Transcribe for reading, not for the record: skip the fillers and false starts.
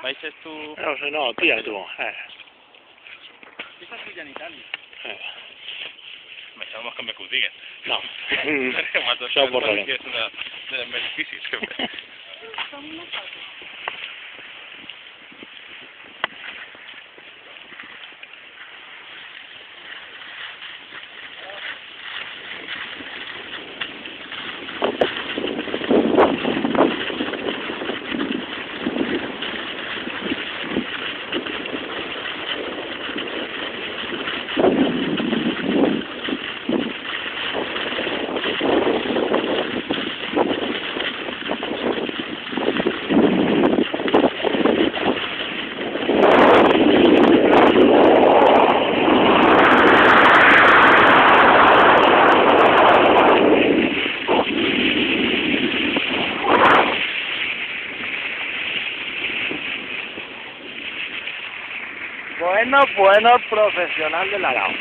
Ma sei tu... No, se no, tira tu. Questa studia in Italia? Me sabemos que me cudiguen. No. Yo por lo que es una de las más difíciles siempre. Bueno, profesional del arao.